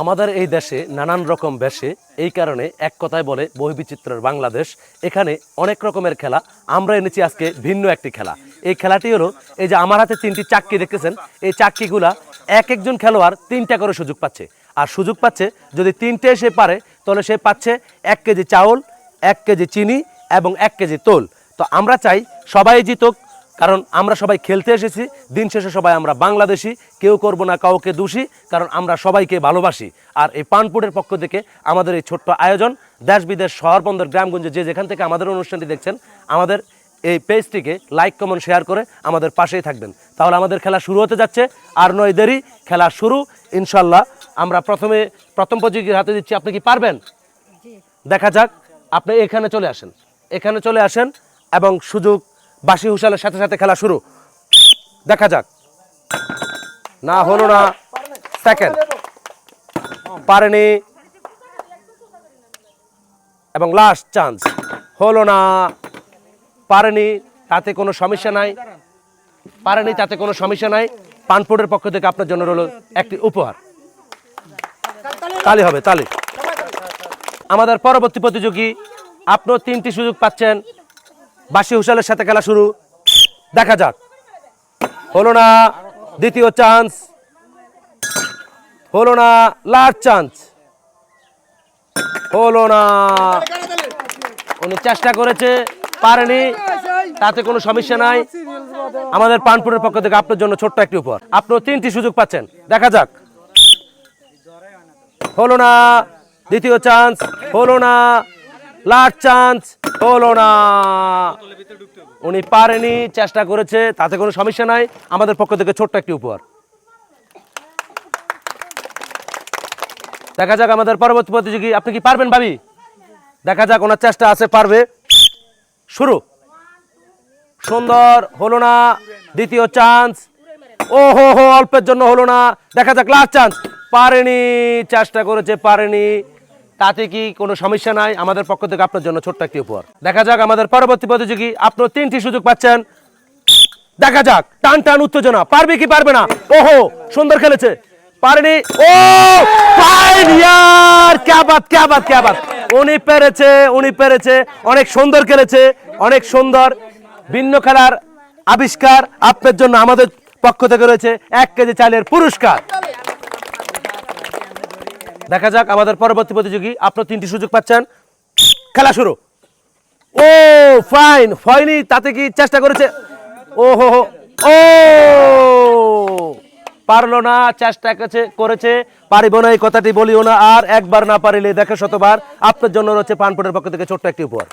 আমাদের এই দেশে নানান রকম বেশে, এই কারণে এক কথায় বলে বৈচিত্র্যের বাংলাদেশ। এখানে অনেক রকমের খেলা, আমরা এনেছি আজকে ভিন্ন একটি খেলা। এই খেলাটি হলো, এই যে আমার হাতে 3টি চাক্কি দেখতেছেন, এই চাক্কিগুলা এক একজন খেলোয়াড় 3টা করে সুযোগ পাচ্ছে। আর সুযোগ পাচ্ছে, যদি 3টে সে পারে তাহলে সে পাচ্ছে 1 কেজি চাউল, 1 কেজি চিনি এবং 1 কেজি তোল। তো আমরা চাই সবাই জিতুক, কারণ আমরা সবাই খেলতে এসেছি। দিন শেষে সবাই আমরা বাংলাদেশি, কেউ করব না কাউকে দোষী, কারণ আমরা সবাইকে ভালোবাসি। আর এই পানপুরের পক্ষ থেকে আমাদের এই ছোট্ট আয়োজন, দেশ বিদেশ শহর বন্দর গ্রামগঞ্জে যে যেখান থেকে আমাদের অনুষ্ঠানটি দেখছেন, আমাদের এই পেজটিকে লাইক কমেন্ট শেয়ার করে আমাদের পাশেই থাকবেন। তাহলে আমাদের খেলা শুরু হতে যাচ্ছে, আর নয় দেরি, খেলা শুরু ইনশাল্লাহ। আমরা প্রথম প্রতিযোগীর হাতে দিচ্ছি। আপনি কি পারবেন? দেখা যাক। আপনি এখানে চলে আসেন, এখানে চলে আসেন এবং সুযোগ বাঁশি হুশালের সাথে সাথে খেলা শুরু। দেখা যাক। না হলো না, সেকেন্ড পারেনি এবং লাস্ট চান্স হলো না, পারেনি, তাতে কোনো সমস্যা নাই, পারেনি তাতে কোনো সমস্যা নাই। পানপুরের পক্ষ থেকে আপনার জন্য রইল একটি উপহার। তালি হবে, তালি। আমাদের পরবর্তী প্রতিযোগী, আপনিও 3টি সুযোগ পাচ্ছেন। বাঁশি হুশালের সাথে খেলা শুরু। দেখা যাক। হলো না, দ্বিতীয় চান্স হলো না, লাস্ট চান্স হলো না। উনি চেষ্টা করেছে, পারেনি, তাতে কোনো সমস্যা নাই। আমাদের পানপুরের পক্ষ থেকে আপনার জন্য ছোট্ট একটি উপহার। আপনিও 3টি সুযোগ পাচ্ছেন। দেখা যাক। হলো না, দ্বিতীয় চান্স হলো না, লাস্ট চান্স হলো না। উনি পারেনি, চেষ্টা করেছে, তাতে কোনো সমস্যা নাই। আমাদের পক্ষ থেকে ছোট্ট একটি উপহার। দেখা যাক আমাদের পরবর্তী প্রতিযোগী, আপনি কি পারবেন ভাবি? দেখা যাক, ওনার চেষ্টা আছে, পারবে। শুরু। সুন্দর, হলো না, দ্বিতীয় চান্স। ও হো হো, অল্পের জন্য হলো না। দেখা যাক, লাস্ট চান্স। পারেনি, চেষ্টা করেছে, পারেনি, তাতে কি কোনো সমস্যা নাই। আমাদের পক্ষ থেকে আপনার জন্য ছোট্ট একটি উপহার। দেখা যাক আমাদের পরবর্তী প্রতিযোগী, আপনি 3টি সুযোগ পাচ্ছেন। দেখা যাক, টান টান উত্তেজনা, পারবে কি পারবে না। ওহো, সুন্দর খেলেছে, পারেনি। ও ফাইন ইয়ার, ক্যা বাত ক্যা বাত ক্যা বাত। উনি পেরেছে, উনি পেরেছে, অনেক সুন্দর খেলেছে, অনেক সুন্দর। ভিন্ন খেলার আবিষ্কার। আপনার জন্য আমাদের পক্ষ থেকে রয়েছে 1 কেজি চালের পুরস্কার। দেখা যাক আমাদের পরবর্তী প্রতিযোগী, আপনি 3টি সুযোগ পাচ্ছেন। খেলা শুরু। ও ফাইন, হয়নি, তাতে কি চেষ্টা করেছে। ও হো হো, ও পারলো না, চেষ্টা করেছে, পারিব না এই কথাটি বলিও না, আর একবার না পারিলে দেখে শতবার। আপনার জন্য রয়েছে পানপুরের পক্ষ থেকে ছোট্ট একটি উপহার।